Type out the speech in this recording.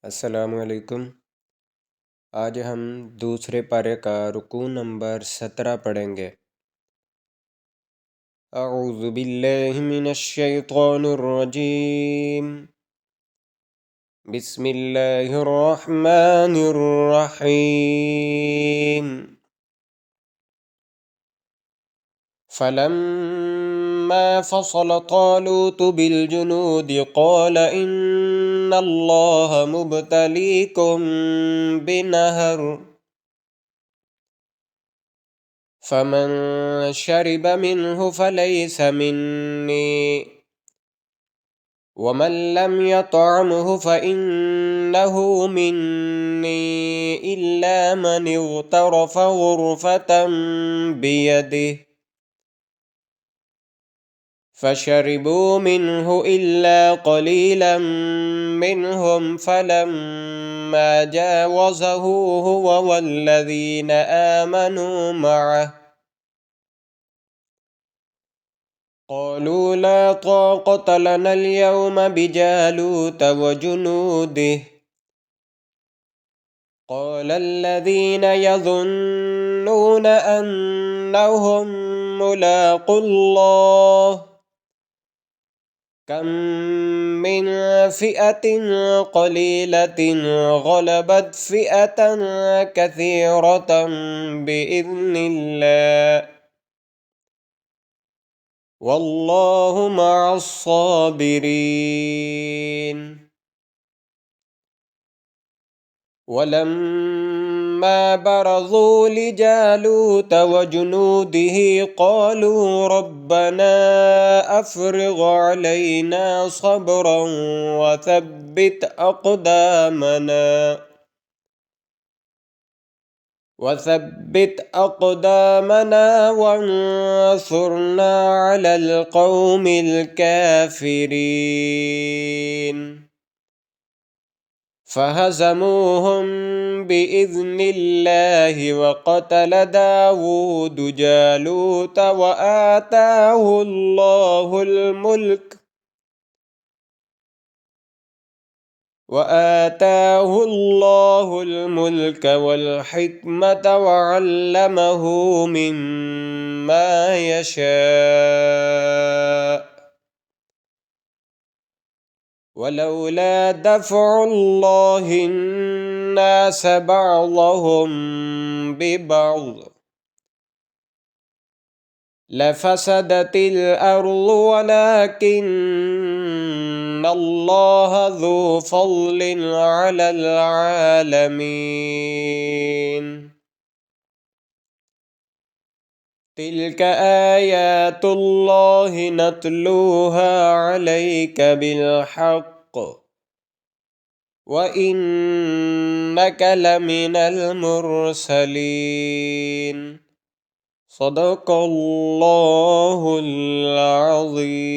अस्सलामुअलैकुम। आज हम दूसरे पारे का रुकू नंबर 17 पढ़ेंगे। अऊज़ु बिल्लाहि मिनश शैतानिर रजीम। बिस्मिल्लाहिर रहमानिर रहीम। फलम्मा फ़सल तालूत बिलजुनूद क़ाल इन्नल्लाह मुब्तलीकुम बिनहर फमन शरिब मिन्हु फलैस मिन्नी वमन लम यतअमहु फइन्नहु मिन्नी इल्ला मन इग़तरफ़ ग़ुरफ़तन बियदिहि फशरिबू मिन्हु इल्ला क़लीलन मिन्हुम फलम्मा जावज़हु हुवा वल्लज़ीन आमनू मअहु قالوا لا طاقة لنا اليوم بجالوت وجنوده قال الذين يظنون أنهم ملاقو الله كم من فئة قليلة غلبت فئة كثيرة بإذن الله والله مع الصابرين ولما برزوا لجالوت وجنوده قالوا ربنا أفرغ علينا صبرا وثبت أقدامنا وانصرنا على القوم الكافرين فهزموهم بإذن الله وقتل داود جالوت وآتاه الله الملك والحكمة وعلمه مما يشاء ولولا دفع الله الناس بعضهم ببعض لفسدت الأرض ولكن الله ذو فضل على العالمين تلك آيات الله نتلوها عليك بالحق وإنك لمن المرسلين صدق الله العظيم.